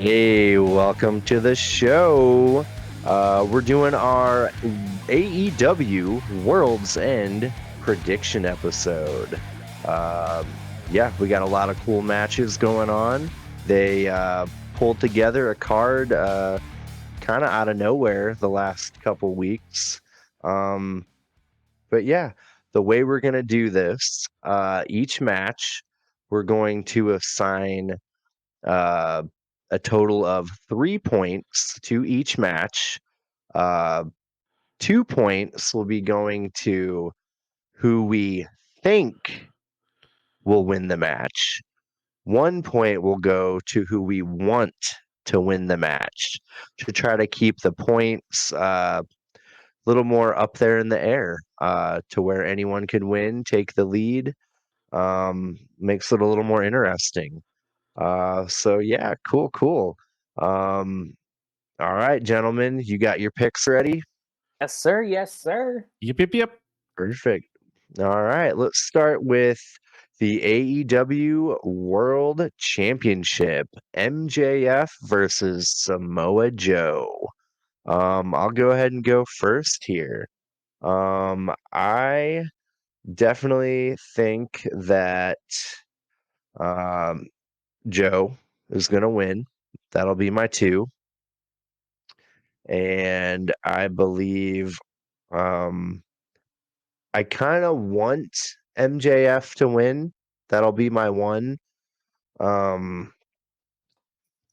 Hey, welcome to the show. We're doing our AEW Worlds End Prediction episode. Yeah, we got a lot of cool matches going on. They pulled together a card kind of out of nowhere the last couple weeks. But yeah, the way we're going to do this, each match, we're going to assign uh, a total of 3 points to each match. Uh, 2 points will be going to who we think will win the match. 1 point will go to who we want to win the match to try to keep the points a little more up there in the air to where anyone can win, take the lead. Makes it a little more interesting. So yeah, cool. Um, all right, gentlemen, you got your picks ready? Yes, sir. Yes, sir. Yep. Perfect. All right, let's start with the AEW World Championship, MJF versus Samoa Joe. I'll go ahead and go first here. I definitely think that um, Joe is going to win. That'll be my 2. And I believe I kind of want MJF to win. That'll be my 1. Um,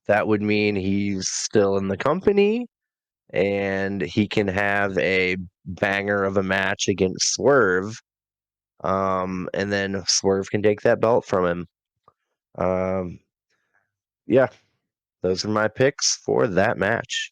that would mean he's still in the company and he can have a banger of a match against Swerve. And then Swerve can take that belt from him. Um, yeah, those are my picks for that match.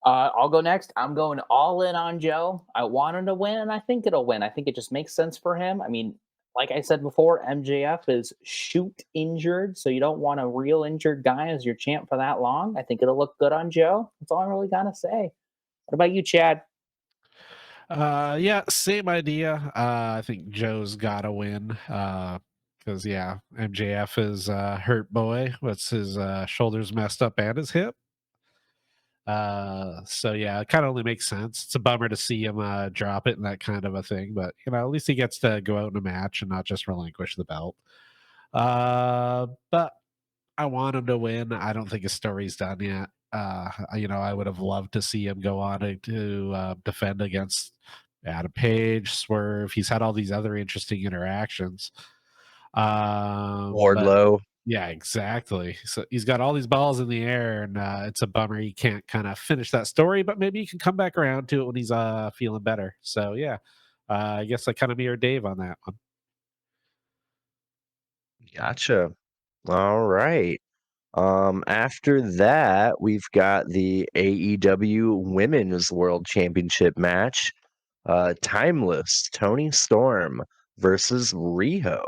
I'll go next. I'm going all in on Joe. I want him to win, and I think it'll win. I think it just makes sense for him. I mean, like I said before, MJF is shoot injured, so you don't want a real injured guy as your champ for that long. I think it'll look good on Joe. That's all I'm really gonna say. What about you, Chad? Yeah, same idea. I think Joe's got to win. Because yeah, MJF is hurt boy. What's his shoulders messed up and his hip. So yeah, it kind of only makes sense. It's a bummer to see him drop it and that kind of a thing, but at least he gets to go out in a match and not just relinquish the belt. But I want him to win. I don't think his story's done yet. I would have loved to see him go on to defend against Adam Page, Swerve. He's had all these other interesting interactions. But Wardlow. yeah, exactly. So he's got all these balls in the air, and it's a bummer he can't kind of finish that story. But maybe he can come back around to it when he's feeling better. So yeah, I guess I kind of mirror Dave on that one. Gotcha. All right. After that, we've got the AEW Women's World Championship match. Timeless Tony Storm versus Riho.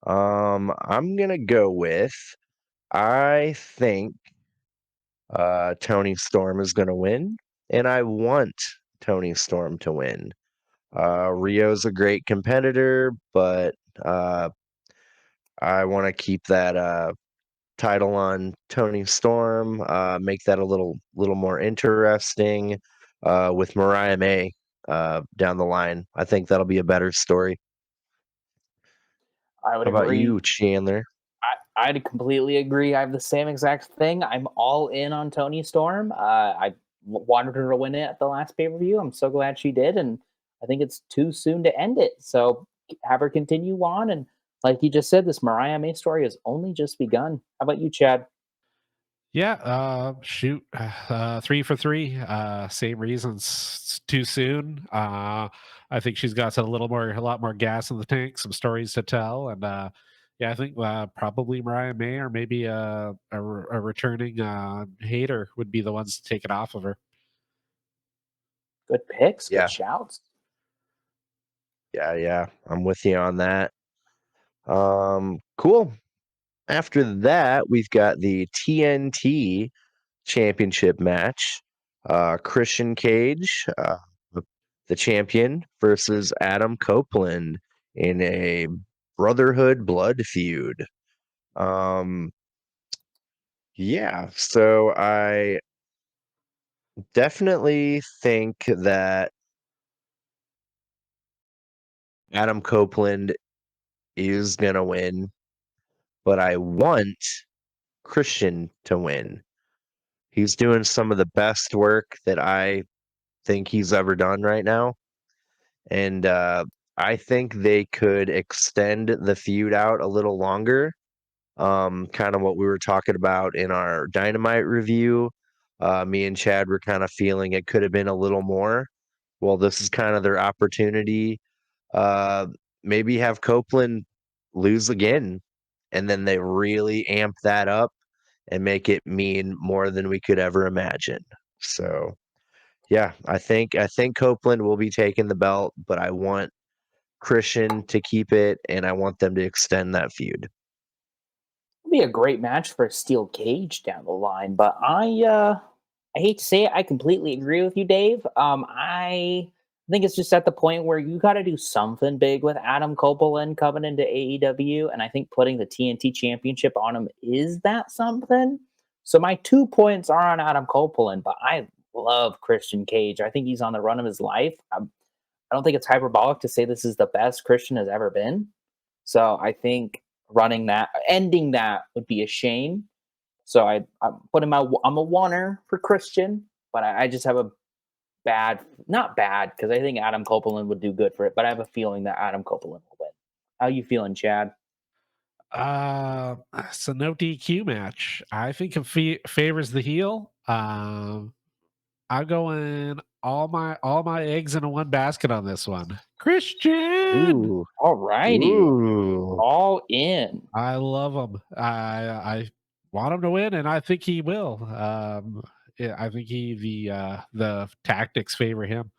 I'm gonna go with I think Tony Storm is gonna win, and I want Tony Storm to win. Rio's a great competitor, but uh, I want to keep that title on Tony Storm, make that a little more interesting with Mariah May down the line. I think that'll be a better story. I would How about agree. you, Chandler? I'd completely agree. I have the same exact thing. I'm all in on Tony Storm. I wanted her to win it at the last pay per view. I'm so glad she did, and I think it's too soon to end it. So have her continue on. And like you just said, this Mariah May story has only just begun. How about you, Chad? Yeah, shoot, 3 for 3. Same reasons. It's too soon. I think she's got a lot more gas in the tank, some stories to tell, and yeah, I think probably Mariah May or maybe a returning hater would be the ones to take it off of her. Good picks, good Yeah, shouts. yeah, I'm with you on that. Cool. After that, we've got the TNT Championship match. Christian Cage, the champion, versus Adam Copeland in a Brotherhood blood feud. Um, Yeah, so I definitely think that Adam Copeland is gonna win, but I want Christian to win. He's doing some of the best work that I think he's ever done right now, and I think they could extend the feud out a little longer. Kind of what we were talking about in our Dynamite review. Me and Chad were kind of feeling it could have been a little more. Well, this is kind of their opportunity. Uh, Maybe have Copeland lose again, and then they really amp that up and make it mean more than we could ever imagine. So, yeah, I think Copeland will be taking the belt, but I want Christian to keep it, and I want them to extend that feud. It'd be a great match for a steel cage down the line, but I hate to say it, I completely agree with you, Dave. I think it's just at the point where you got to do something big with Adam Copeland coming into AEW, and I think putting the TNT Championship on him is that something. So my 2 points are on Adam Copeland, but I love Christian Cage. I think he's on the run of his life. I don't think it's hyperbolic to say this is the best Christian has ever been. So I think ending that would be a shame. So I'm putting I'm a oneer for Christian, but I just have a not bad, because I think Adam Copeland would do good for it, but I have a feeling that Adam Copeland will win. How you feeling, Chad? It's a no DQ match. I think it favors the heel. I'm going all my eggs in one basket on this one. Christian, Ooh, All righty, ooh. all in. I love him. I want him to win, and I think he will. Yeah, I think the tactics favor him.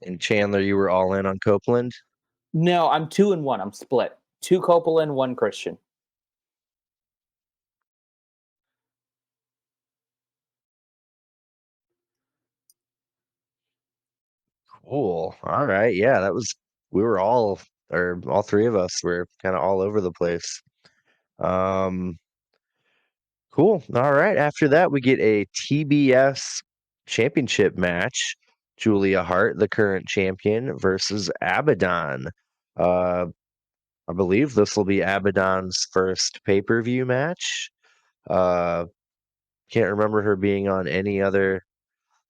And Chandler, you were all in on Copeland? No, I'm 2-1. I'm split. Two Copeland, one Christian. Cool. All right. Yeah, that was we were all or all three of us were kind of all over the place. Um cool. All right. After that we get a TBS championship match. Julia Hart, the current champion, versus Abaddon. Uh I believe this will be Abaddon's first pay-per-view match. Uh can't remember her being on any other.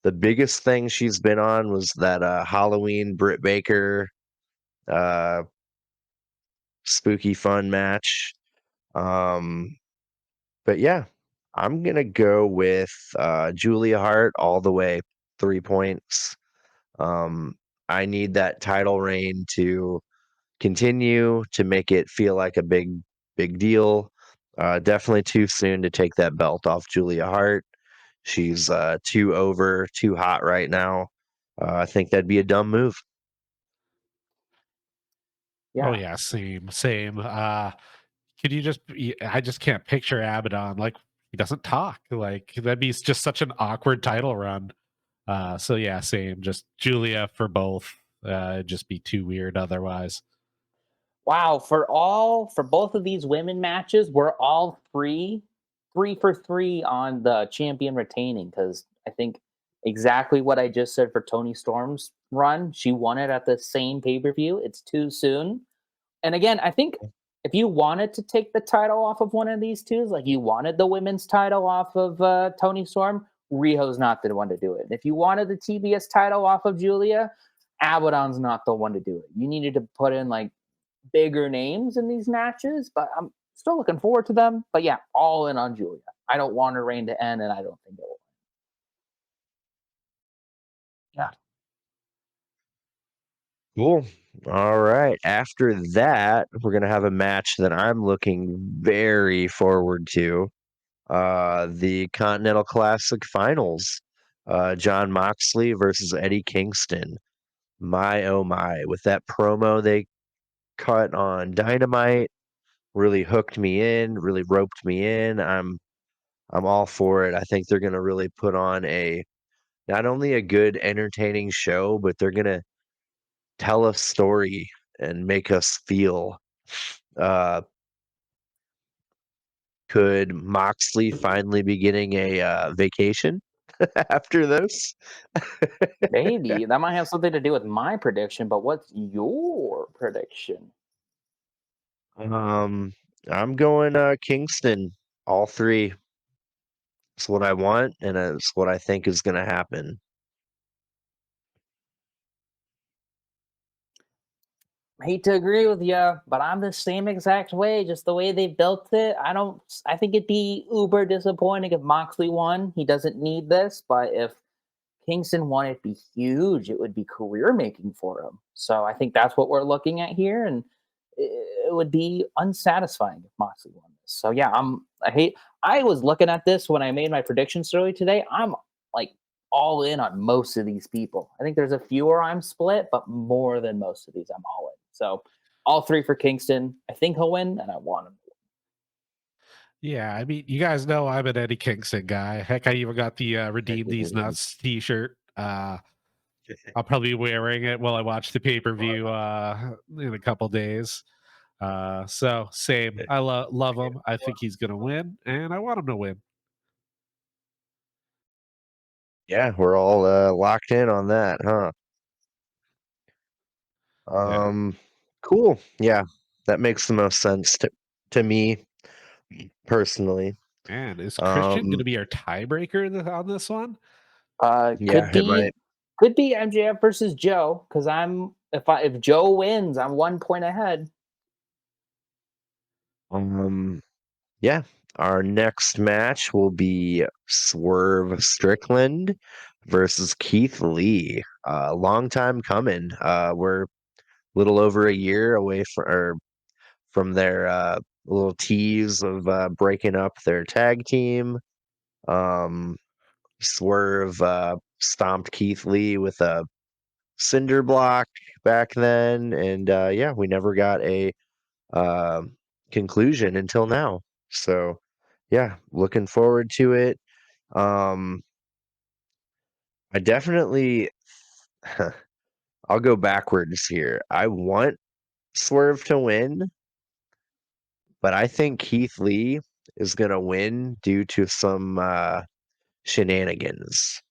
The biggest thing she's been on was that Halloween Britt Baker uh, spooky fun match. Um, but yeah, I'm gonna go with Julia Hart all the way, 3 points. Um, I need that title reign to continue to make it feel like a big deal. Definitely too soon to take that belt off Julia Hart. She's too over, too hot right now. I think that'd be a dumb move. Oh Yeah. yeah, same. Could you just? I just can't picture Abaddon like he doesn't talk. Like that'd be just such an awkward title run. So yeah, same. Just Julia for both. It'd just be too weird otherwise. Wow, for both of these women matches, we're all three for three on the champion retaining, because I think exactly what I just said for Tony Storm's run. She won it at the same pay-per-view. It's too soon. And again, I think if you wanted to take the title off of one of these two, like you wanted the women's title off of Tony Storm, Riho's not the one to do it. If you wanted the TBS title off of Julia, Abaddon's not the one to do it. You needed to put in like bigger names in these matches, but I'm still looking forward to them. But yeah, all in on Julia. I don't want her reign to end, and I don't think it will. Yeah. Cool. All right. After that, we're gonna have a match that I'm looking very forward to. The Continental Classic Finals. John Moxley versus Eddie Kingston. My oh my, with that promo they cut on Dynamite, really hooked me in, really roped me in. I'm all for it. I think they're gonna really put on a not only a good entertaining show, but they're gonna tell a story and make us feel. Uh, Could Moxley finally be getting a vacation after this? Maybe that might have something to do with my prediction, but what's your prediction? I'm going Kingston. All three. It's what I want, and it's what I think is going to happen. Hate to agree with you, but I'm the same exact way. Just the way they built it, I think it'd be uber disappointing if Moxley won. He doesn't need this, but if Kingston won, it'd be huge. It would be career making for him. So I think that's what we're looking at here, and it would be unsatisfying if Moxley won this. So yeah, I was looking at this when I made my predictions earlier today. I'm like all in on most of these people. I think there's a few where I'm split, but more than most of these, I'm all in. So all three for Kingston. I think he'll win, and I want him. Yeah, I mean, you guys know I'm an Eddie Kingston guy. Heck, I even got the Redeem These Nuts t-shirt. I'll probably be wearing it while I watch the pay-per-view in a couple days. So same. I love him. I think he's gonna win, and I want him to win. Yeah, we're all locked in on that, huh? Yeah. Cool. Yeah, that makes the most sense to me personally. Man, is Christian Um, gonna be our tiebreaker on this one? yeah, it might. Could be MJF versus Joe because if Joe wins, I'm 1 point ahead. Yeah, our next match will be Swerve Strickland versus Keith Lee. Long time coming. We're a little over a year away from their little tease of breaking up their tag team. Swerve stomped Keith Lee with a cinder block back then, and yeah, we never got a uh, conclusion until now. So, yeah, looking forward to it. Um, I definitely, I'll go backwards here. I want Swerve to win, but I think Keith Lee is gonna win due to some shenanigans.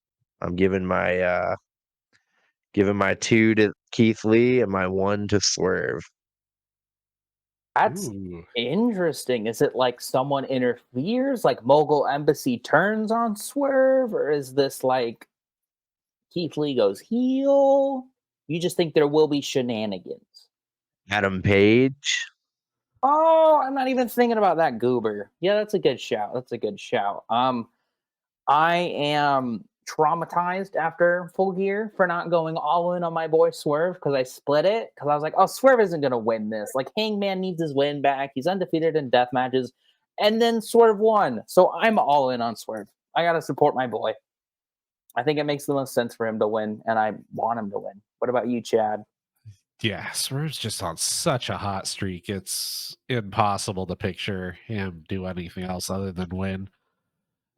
I'm giving my 2 to Keith Lee and my 1 to Swerve. That's Ooh. interesting. Is it like someone interferes, like Mogul Embassy turns on Swerve, or is this like Keith Lee goes heel? You just think there will be shenanigans. Adam Page. Oh, I'm not even thinking about that goober. Yeah, that's a good shout. That's a good shout. I am traumatized after Full Gear for not going all in on my boy Swerve because I split it because I was like, oh, Swerve isn't gonna win this. Like Hangman needs his win back. He's undefeated in death matches, and then Swerve won. So I'm all in on Swerve. I gotta support my boy. I think it makes the most sense for him to win, and I want him to win. What about you, Chad? Yeah, Swerve's just on such a hot streak. It's impossible to picture him do anything else other than win.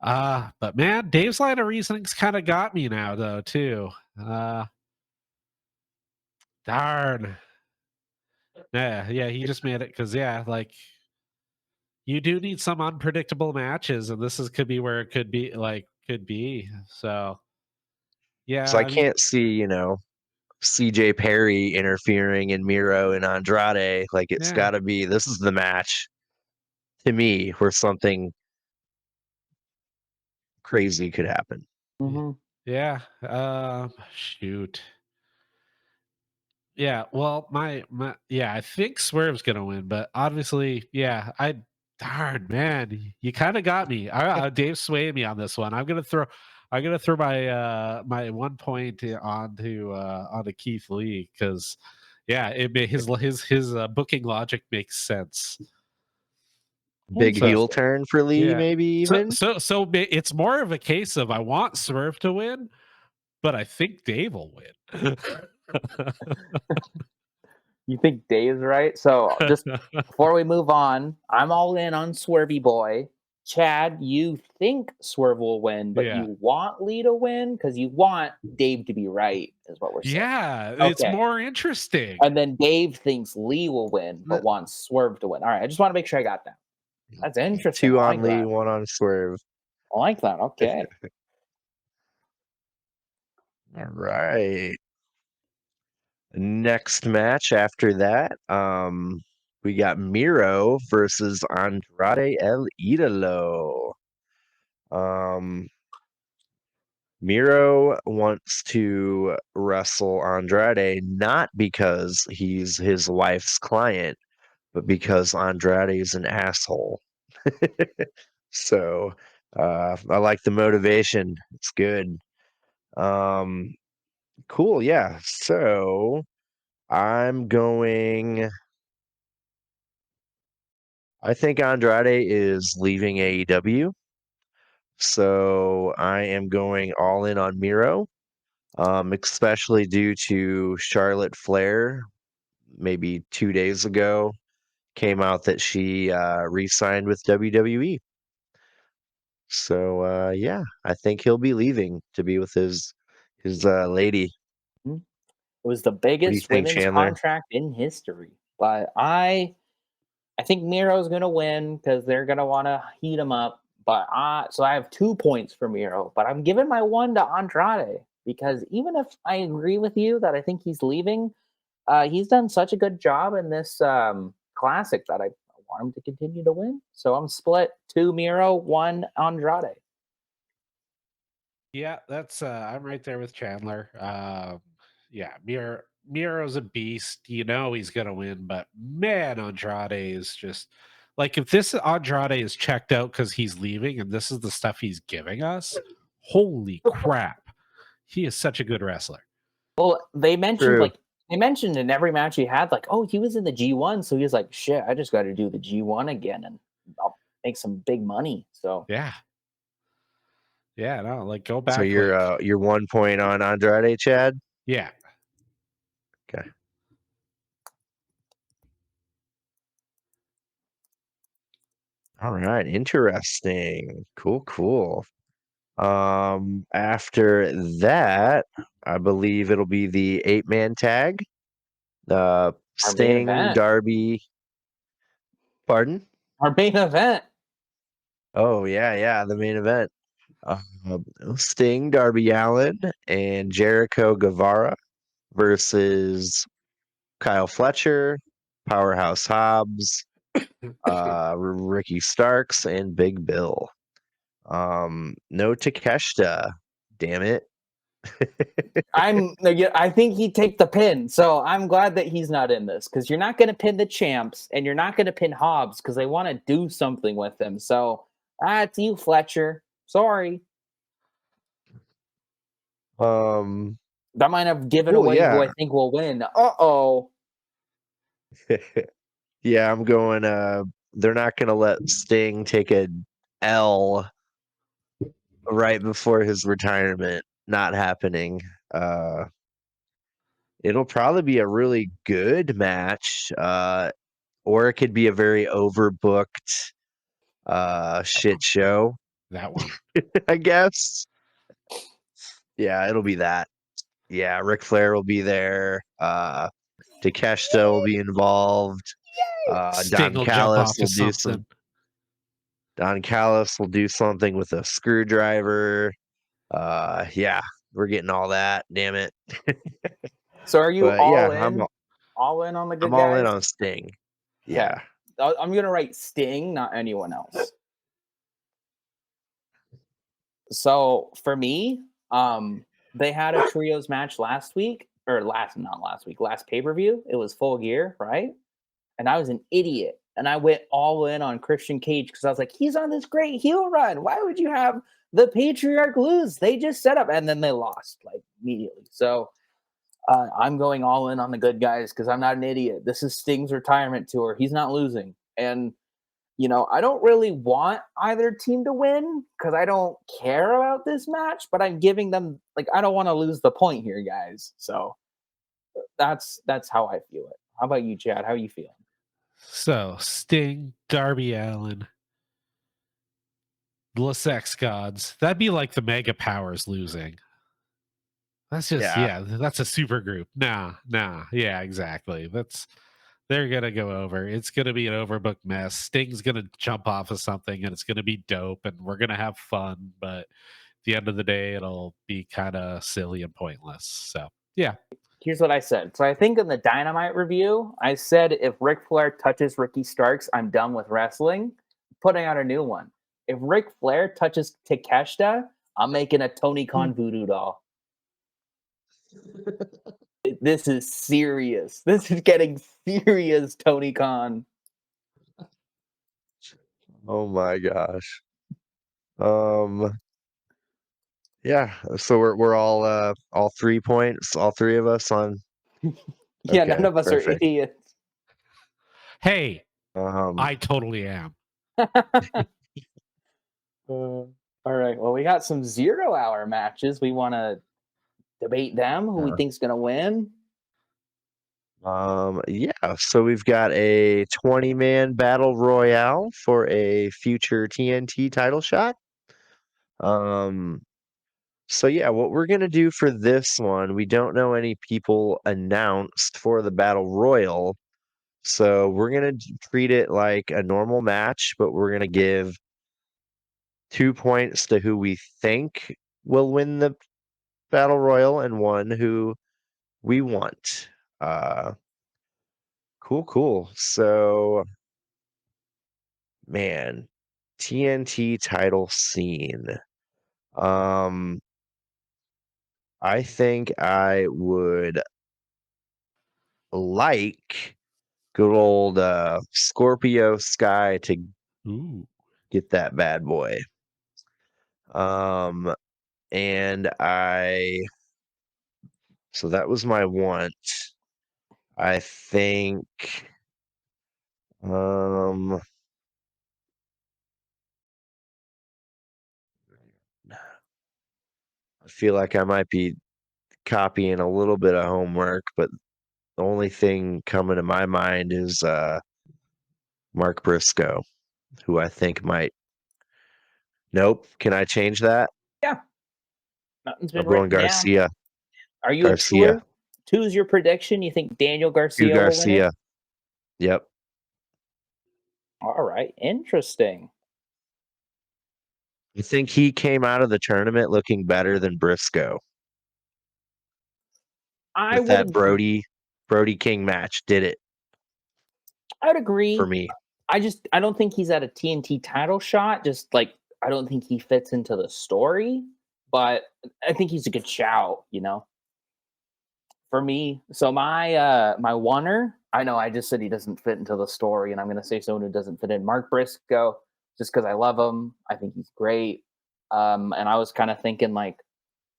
But man, Dave's line of reasoning's kind of got me now, though, too. Uh, darn. Yeah, he just made it because, yeah, like you do need some unpredictable matches, and could be where it could be. So, So yeah, I I mean, can't see, CJ Perry interfering in Miro and Andrade. Like it's yeah, gotta be this is the match to me where something crazy could happen. y- Mm-hmm. yeah. Shoot. Yeah, well, yeah, I think Swerve's gonna win, but obviously, yeah, darn man, you kind of got me. Dave swayed me on this one. I'm gonna throw my 1 point onto Keith Lee because, yeah, his booking logic makes sense. Big So heel turn for Lee, yeah, maybe even. it's more of a case of I want Swerve to win, but I think Dave will win. You think Dave's right? So just before we move on, I'm all in on Swervy Boy. Chad, you think Swerve will win, but Yeah. you want Lee to win because you want Dave to be right, is what we're saying. Yeah, it's Okay. more interesting. And then Dave thinks Lee will win, but wants Swerve to win. All right. I just want to make sure I got that. That's interesting. Two I on like Lee, that. one on Swerve. I like that. Okay. All right. Next match after that, we got Miro versus Andrade El Idolo. Miro wants to wrestle Andrade not because he's his wife's client, but because Andrade is an asshole. So I like the motivation. It's good. Cool. Yeah. So I'm going. I think Andrade is leaving AEW. So I am going all in on Miro, especially due to Charlotte Flair. Maybe 2 days ago, came out that she re-signed with WWE. So yeah, I think he'll be leaving to be with his lady. Mhm. It was the What do you biggest think, women's Chandler? contract in history. But I think Miro's gonna win because they're gonna want to heat him up. But so I have 2 points for Miro, but I'm giving my one to Andrade because even if I agree with you that I think he's leaving, he's done such a good job in this classic that I want him to continue to win. So I'm split 2 Miro, 1 Andrade. Yeah, that's I'm right there with Chandler. Yeah, Miro's a beast. You know he's gonna win, but man, Andrade is just like if this Andrade is checked out because he's leaving and this is the stuff he's giving us, holy crap. He is such a good wrestler. Well, they mentioned True. like they mentioned in every match he had, like, oh, he was in the G1, so he was like, shit, I just got to do the G1 again, and I'll make some big money. So Yeah. Yeah, no, like go So back like you're 1 point on Andrade, Chad. yeah. Okay. All right. Interesting. Cool. Cool. After that, I believe it'll be the 8-man tag. our main Sting, event, Darby. Pardon? our main event. Oh yeah, yeah, the main event. Sting, Darby Allin, and Jericho Guevara versus Kyle Fletcher, Powerhouse Hobbs, Ricky Starks, and Big Bill. No Takeshita. Damn it. I think he'd take the pin, so I'm glad that he's not in this because you're not going to pin the champs and you're not going to pin Hobbs because they want to do something with him. So it's you, Fletcher. Sorry, Um, that might have given cool, away who I yeah. think will win. Uh-oh. Yeah, I'm going they're not gonna let Sting take a L right before his retirement. Not happening. Uh it'll probably be a really good match. Or it could be a very overbooked shit show, That one. I guess. Yeah, it'll be that. Yeah, Ric Flair will be there. Takeshita will be involved. Sting will jump off of something. Don Callis will do something with a screwdriver. Yeah, we're getting all that. Damn it. So are you But yeah, all in? All in on the I'm good all in guys? on Sting. Okay. Yeah. I'm gonna write Sting, not anyone else. So for me, they had a trios match last week, or not last week, last pay-per-view. It was Full Gear, right? And I was an idiot. And I went all in on Christian Cage because I was like, he's on this great heel run. Why would you have the Patriarch lose? They just set up and then they lost like immediately. So I'm going all in on the good guys because I'm not an idiot. This is Sting's retirement tour. He's not losing. And, I don't really want either team to win because I don't care about this match, but I'm giving them, like, I don't want to lose the point here, guys. So that's how I feel it. How about you, Chad? How are you feeling? So Sting, Darby Allin, the Sex Gods. That'd be like the Mega Powers losing. That's just Yeah. yeah, that's a super group. Nah, yeah, exactly. They're gonna go over. It's gonna be an overbooked mess. Sting's gonna jump off of something, and it's gonna be dope, and we're gonna have fun. But at the end of the day, it'll be kind of silly and pointless. So yeah. Here's what I said. So I think in the Dynamite review, I said if Ric Flair touches Ricky Starks, I'm done with wrestling. Putting out a new one. If Ric Flair touches Takeshita, I'm making a Tony Khan voodoo doll. This is serious. This is getting serious, Tony Khan. Oh my gosh. Yeah, so we're all 3 points, all three of us on. Yeah, Okay, none of us perfect. are idiots. Hey, Um, I totally am. All right. Well, we got some 0 hour matches. We want to debate them. Who we Yeah. think's gonna win? yeah, so we've got a 20-man battle royale for a future TNT title shot. Um, so yeah, what we're gonna do for this one, we don't know any people announced for the battle royal, so we're gonna treat it like a normal match, but we're gonna give 2 points to who we think will win the battle royal and one who we want. Uh, cool. So, man, TNT title scene. Um, I think I would like good old Scorpio Sky to Ooh. get that bad boy. Um, and so that was my want. I think, um, I feel like I might be copying a little bit of homework, but the only thing coming to my mind is Mark Briscoe, who I think might. Nope. Can I change that? Yeah, nothing's I'm been going written down. Garcia. Are you a Garcia. twoer? Two's your prediction. You think Daniel Hugh Garcia will win it? Garcia. Yep. All right, interesting. I think he came out of the tournament looking better than Briscoe I with would that agree. Brody King match. Did it I would for agree. me. I don't think he's at a TNT title shot. Just like I don't think he fits into the story, but I think he's a good shout. For me. So my oneer, I know I just said he doesn't fit into the story, and I'm gonna say someone who doesn't fit in. Mark Briscoe, just because I love him. I think he's great. And I was kind of thinking like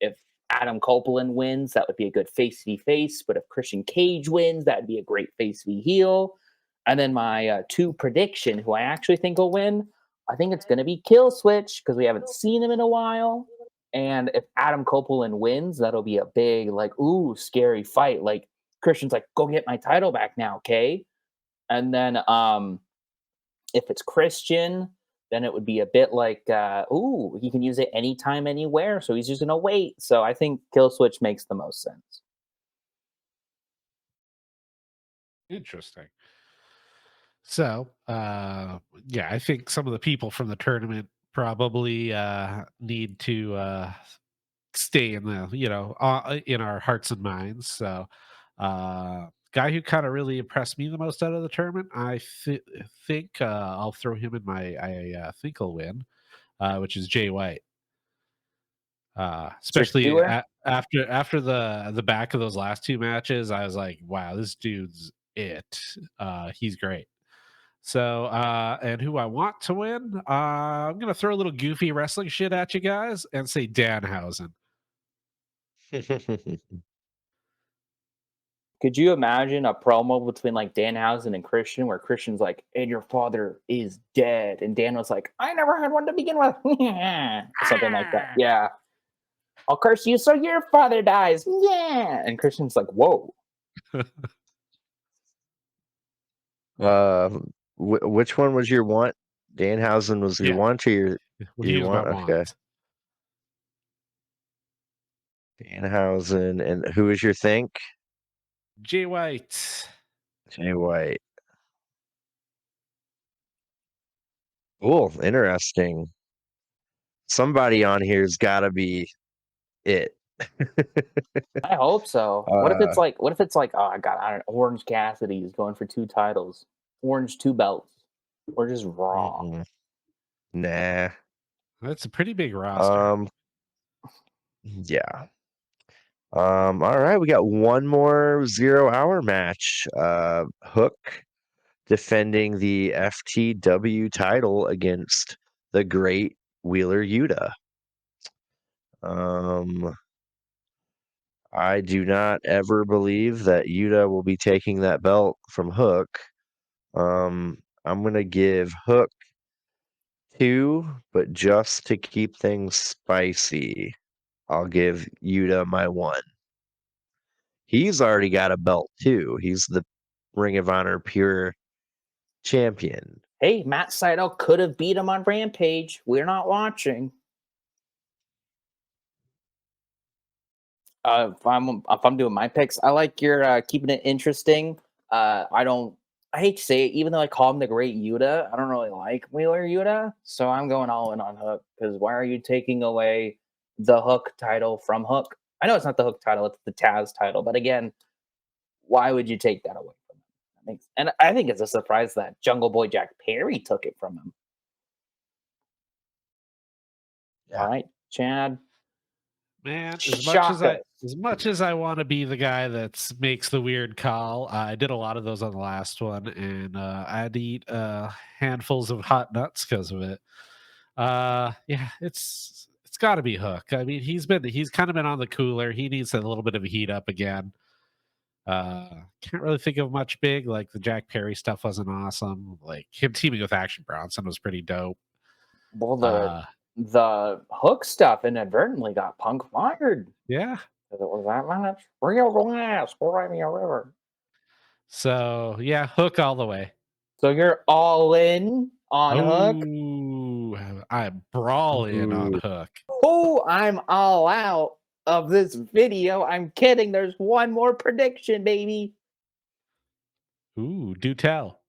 if Adam Copeland wins, that would be a good face v face. But if Christian Cage wins, that'd be a great face v heel. And then my two prediction, who I actually think will win, I think it's going to be Kill Switch because we haven't seen him in a while. And if Adam Copeland wins, that'll be a big, like, ooh, scary fight. Like Christian's like, go get my title back now, okay? And then if it's Christian, then it would be a bit like, ooh, he can use it anytime, anywhere. So he's just going to wait. So I think Kill Switch makes the most sense. Interesting. So, yeah, I think some of the people from the tournament probably need to stay in the in our hearts and minds. So, guy who kind of really impressed me the most out of the tournament, I think I'll throw him in my. I think he'll win, which is Jay White. It's your Especially doer. after the back of those last two matches, I was like, wow, this dude's it. He's great. So, and who I want to win, I'm going to throw a little goofy wrestling shit at you guys and say Danhausen. Could you imagine a promo between like Danhausen and Christian where Christian's like, and your father is dead. And Dan was like, I never had one to begin with. Something like that. Yeah. I'll curse you so your father dies. Yeah. And Christian's like, whoa. uh, which one was your want? Danhausen was your Yeah. want or Well, he your was my want? Okay. want. Danhausen, and who is your think? Jay White. Jay White. Cool. Interesting. Somebody on here's got to be it. I hope so. What if it's uh, like? What if it's like? Oh, I don't know, Orange Cassidy is going for 2 titles, Orange 2 belts, or just Raw. nah. That's a pretty big roster. Yeah. All right, we got one more 0 hour match. Hook defending the FTW title against the Great Wheeler Yuta. I do not ever believe that Yuta will be taking that belt from Hook. I'm gonna give Hook 2, but just to keep things spicy, I'll give Yuta my 1. He's already got a belt too. He's the Ring of Honor Pure Champion. Hey, Matt Sydal could have beat him on Rampage. We're not watching. If I'm doing my picks, I like your keeping it interesting. I hate to say it, even though I call him the Great Yuta, I don't really like Wheeler Yuta, so I'm going all in on Hook. Because why are you taking away the Hook title from Hook? I know it's not the Hook title; it's the Taz title. But again, why would you take that away from him? And I think it's a surprise that Jungle Boy Jack Perry took it from him. Yeah. All right, Chad. Man, Shock us. as much as I want to be the guy that makes the weird call, I did a lot of those on the last one, and I had to eat handfuls of hot nuts because of it. Yeah, it's got to be Hook. I mean, he's kind of been on the cooler. He needs a little bit of a heat up again. Can't really think of much big. Like the Jack Perry stuff wasn't awesome. Like him teaming with Action Bronson was pretty dope. Well, the Hook stuff inadvertently got Punk fired. Yeah. Because it was that match. Real glass, pour me a river. So yeah, Hook all the way. So you're all in on Hook? Ooh, I'm brawling on Hook. Oh, I'm all out of this video. I'm kidding. There's one more prediction, baby. Ooh, do tell.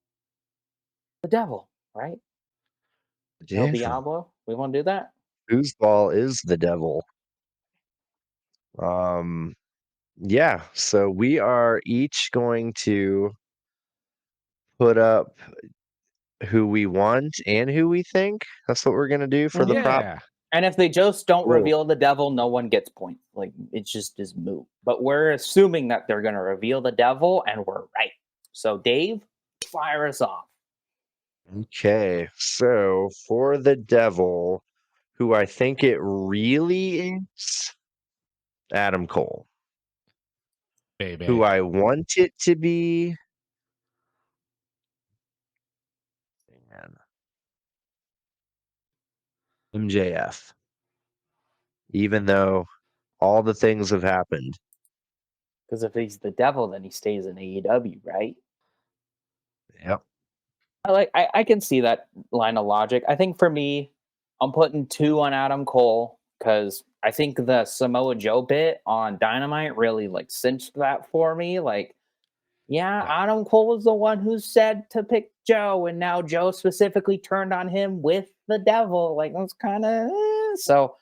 The devil, right? El Diablo. We want to do that? Foosball is the devil. Yeah, so we are each going to put up who we want and who we think. That's what we're gonna do for the prop. Yeah. And if they just don't Cool. reveal the devil, no one gets points. Like it just is moot. But we're assuming that they're gonna reveal the devil, and we're right. So Dave, fire us off. Okay, so for the devil, who I think it really is, Adam Cole. Baby. Who I want it to be, MJF. Even though all the things have happened. Because if he's the devil, then he stays in AEW, right? Yep. I can see that line of logic. I think for me, I'm putting 2 on Adam Cole because I think the Samoa Joe bit on Dynamite really like cinched that for me. Like, yeah, Adam Cole was the one who said to pick Joe, and now Joe specifically turned on him with the devil. Like, that's kind of so.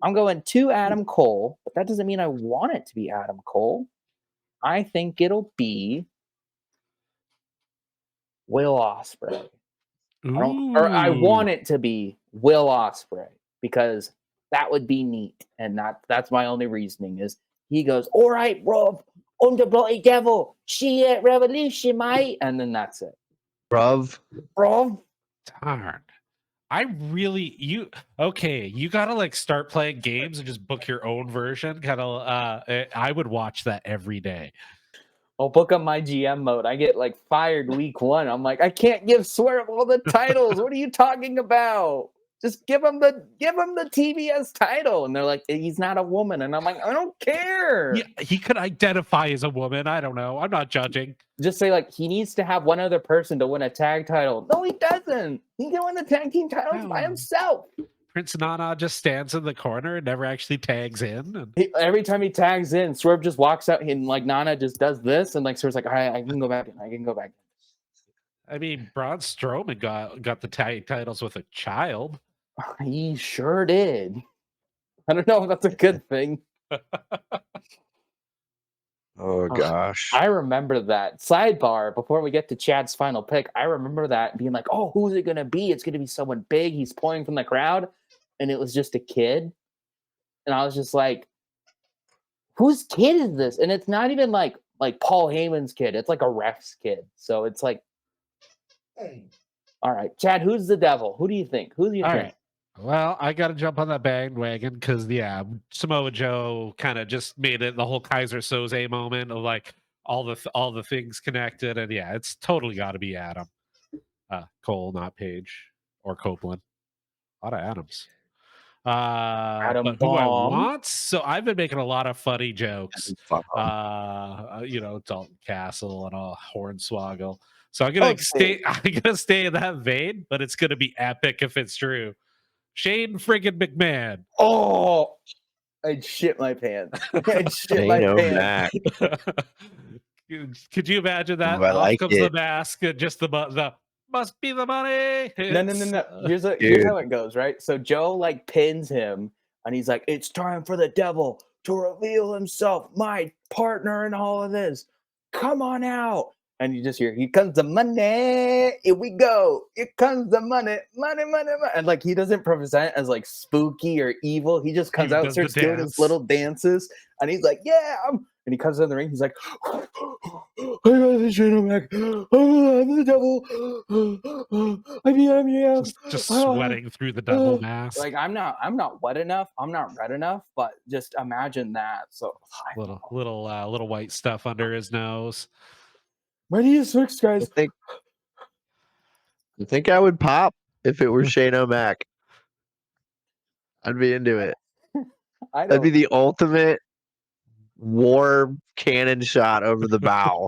I'm going to Adam Cole, but that doesn't mean I want it to be Adam Cole. I think it'll be Will Ospreay. I want it to be Will Ospreay because that would be neat, and that's my only reasoning is he goes, all right, Rob, underbloody devil, she at revolution, mate, and then that's it. Bruv. Darn. You gotta like start playing games and just book your own version. I would watch that every day. I'll book on my GM mode. I get like fired week 1. I'm like, I can't give Swerve all the titles. What are you talking about? Just give him the TBS title. And they're like, he's not a woman. And I'm like, I don't care. Yeah, he could identify as a woman. I don't know. I'm not judging. Just say like he needs to have one other person to win a tag title. No, he doesn't. He can win the tag team titles by himself. Prince Nana just stands in the corner and never actually tags in. And Every time he tags in, Swerve just walks out and like Nana just does this, and like Swerve's like, all right, I can go back in. I can go back in. I mean, Braun Strowman got the tag titles with a child. He sure did. I don't know if that's a good thing. Oh gosh. I remember that. Sidebar, before we get to Chad's final pick, I remember that being like, oh, who's it going to be? It's going to be someone big. He's pulling from the crowd. And it was just a kid. And I was just like, whose kid is this? And it's not even like Paul Heyman's kid. It's like a ref's kid. So it's like, all right, Chad, who's the devil? Who do you think? Who do you All think? right. Well, I got to jump on that bandwagon because, yeah, Samoa Joe kind of just made it the whole Kaiser Soze moment of like all the things connected, and yeah, it's totally got to be Adam Cole, not Page or Copeland. A lot of Adams. Adam But who I Bomb. want? So I've been making a lot of funny jokes. Wow. Dalton Castle and Hornswoggle. So I'm Oh, gonna stay. I'm gonna stay in that vein, but it's gonna be epic if it's true. Shane friggin' McMahon. Oh, I'd shit my pants. I'd shit my Shane pants. O'Mac. Could you imagine that? Ooh, I Off like comes the it. mask, and just the must be the money. No. Here's Dude. how it goes, right? So Joe like pins him, and he's like, "It's time for the devil to reveal himself, my partner in all of this. Come on out!" And you just hear, "Here comes the money. Here we go. Here comes the money, money." And like he doesn't present as like spooky or evil. He just comes out, does the starts doing his dance. little dances, and he's like, "Yeah, I'm." And he comes in the ring. He's like, "I got the shit on back. I'm the devil. I'm Just sweating through the devil mask. like I'm not wet enough. I'm not red enough. But just imagine that. So Little white stuff under his nose. where do you switch, I guys? think I would pop if it were Shane O'Mac. I'd be into it. I That'd be don't. the ultimate war cannon shot over the bow.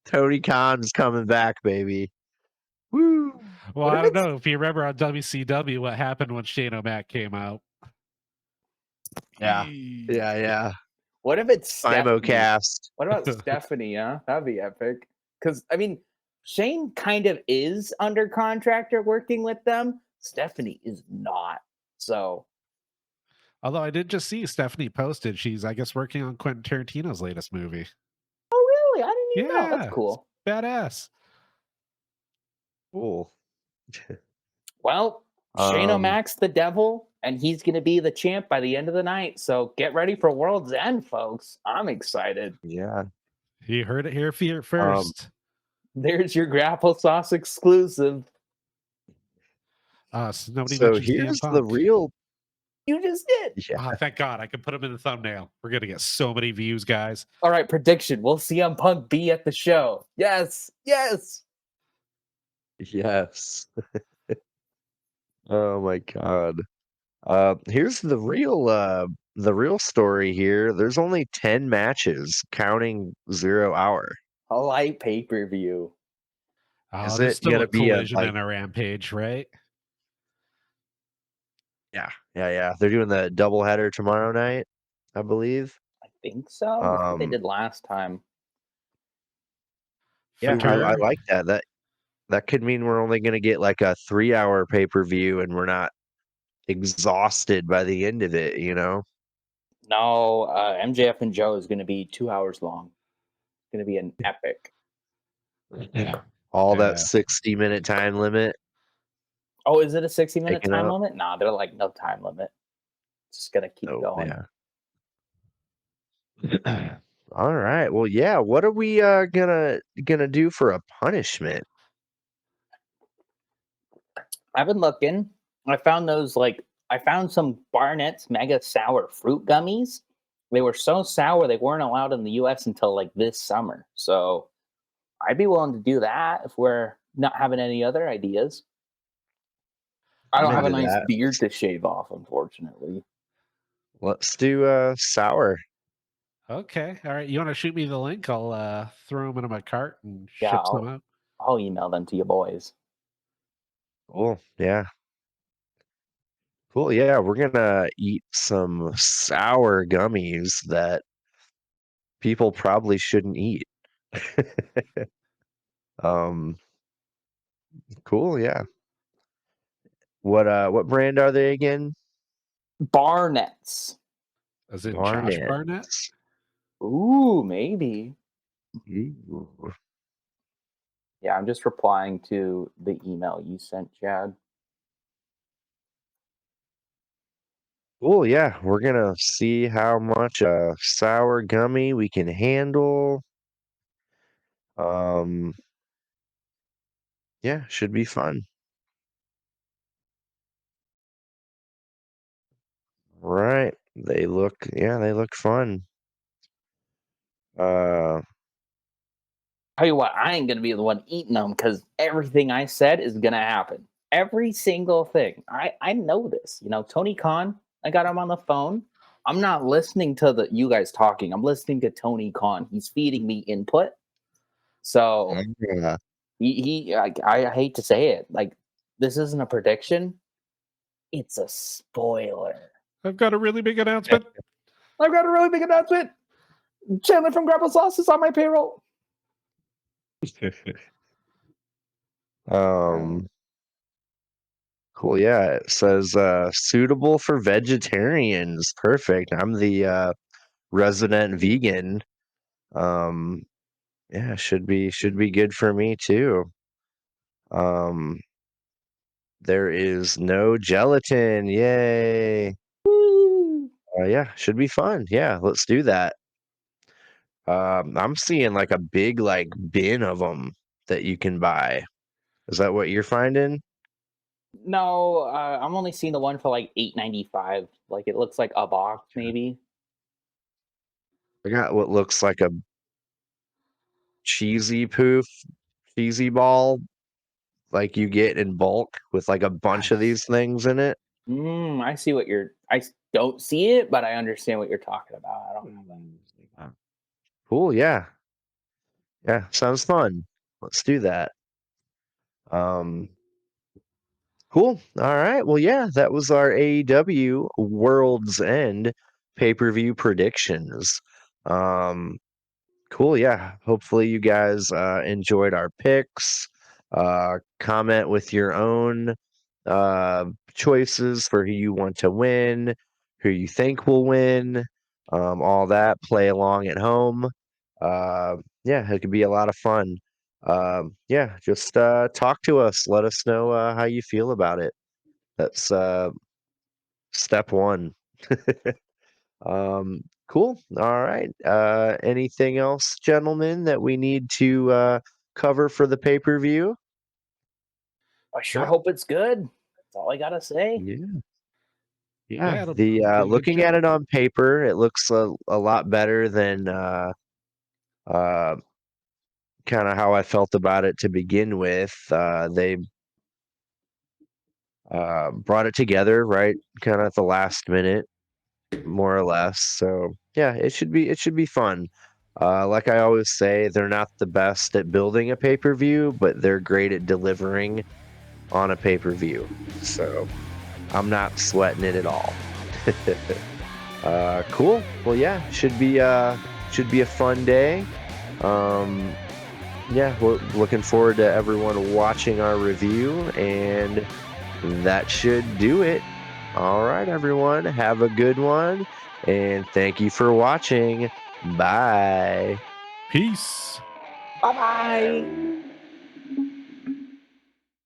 Tony Khan's coming back, baby. Woo! Well, What I if don't it's know if you remember on WCW what happened when Shane O'Mac came out. Yeah. Eee. Yeah. what if it's Stephanie? Simulcast. What about Stephanie? Huh? That'd be epic. Because I mean, Shane kind of is under contract or working with them. Stephanie is not. So Although I did just see Stephanie posted she's, I guess, working on Quentin Tarantino's latest movie. oh really? I didn't even know. That's Yeah, cool. badass. Cool. Well, Shane Um, O'Mac's the devil, and he's going to be the champ by the end of the night. So get ready for World's End, folks. I'm excited. yeah. You heard it here Um, first. There's your Grapple Sauce exclusive. So nobody so mentions CM here's the Punk. real You just did. yeah. Thank God I can put him in the thumbnail. We're gonna get so many views, guys. All right, prediction. Will CM Punk be at the show? Yes. Yes. Yes. Oh my god. Here's the real story here. There's only 10 matches counting 0 hour. A light pay-per-view. Oh, Is there's it still gonna a be a collision like and a rampage, right? yeah. They're doing the doubleheader tomorrow night, I believe. I think so. That's what they did last time. Yeah, I Faker. like that. That could mean we're only gonna get like a 3-hour pay-per-view and we're not exhausted by the end of it, you know? No, MJF and Joe is going to be 2 hours long. It's going to be an epic. Yeah. All that Yeah. 60-minute time limit. Oh, is it a 60-minute Taking time up. limit? Nah, they're like no time limit. It's just going to keep Oh, going. yeah. All right. Well, yeah, what are we gonna do for a punishment? I've been looking. I found those I found some Barnett's Mega Sour Fruit Gummies. They were so sour they weren't allowed in the US until like this summer. So I'd be willing to do that if we're not having any other ideas. I I'm don't have a into nice that. beard to shave off, unfortunately. Let's do sour. Okay. All right. You want to shoot me the link? I'll throw them into my cart and Yeah, ship some out. I'll email them to you boys. Cool. Yeah. Cool. Yeah, we're gonna eat some sour gummies that people probably shouldn't eat. um, cool. Yeah. What brand are they again? Barnett's. As in Josh Barnett. Barnett? Ooh, maybe. Ooh. Yeah, I'm just replying to the email you sent, Chad. Cool. Yeah, we're gonna see how much sour gummy we can handle. Um, yeah, should be fun. Right. They look fun. Uh, Tell you what, I ain't gonna be the one eating them because everything I said is gonna happen. Every single thing. I know this. You know, Tony Khan. I got him on the phone. I'm not listening to you guys talking. I'm listening to Tony Khan. He's feeding me input. So yeah. I hate to say it, like this isn't a prediction. It's a spoiler. I've got a really big announcement. I've got a really big announcement. Chandler from Grapple Sauce is on my payroll. um, cool. Yeah, it says suitable for vegetarians. Perfect. I'm the resident vegan. Um, yeah, should be good for me too. Um, there is no gelatin. Yay. Woo! Yeah, should be fun. Yeah, let's do that. I'm seeing like a big like bin of them that you can buy. Is that what you're finding? No, I'm only seeing the one for like $8.95. Like it looks like a box, maybe. I got what looks like a cheesy poof, cheesy ball, like you get in bulk with like a bunch of Nice. these things in it. I see what you're. Don't see it, but I understand what you're talking about. I don't have that. Cool, yeah. Yeah, sounds fun. Let's do that. Um, cool. All right. Well, yeah, that was our AEW Worlds End pay-per-view predictions. Um, cool. Yeah. Hopefully you guys enjoyed our picks. Comment with your own choices for who you want to win, who you think will win, all that. Play along at home. Yeah, it could be a lot of fun. Yeah, just talk to us. Let us know how you feel about it. That's step one. Cool. All right. Anything else, gentlemen, that we need to cover for the pay-per-view? I sure No. hope it's good. That's all I gotta say. Yeah. Yeah, Yeah. it'll The be a good looking at show. it on paper, it looks a lot better than uh kind of how I felt about it to begin with. They brought it together right kind of at the last minute, more or less. So yeah, it should be fun. Like I always say, they're not the best at building a pay-per-view, but they're great at delivering on a pay-per-view. So I'm not sweating it at all. Cool. Well, yeah, should be a fun day. Um, yeah, we're looking forward to everyone watching our review, and that should do it. All right, everyone, have a good one, and thank you for watching. Bye. Peace. Bye bye.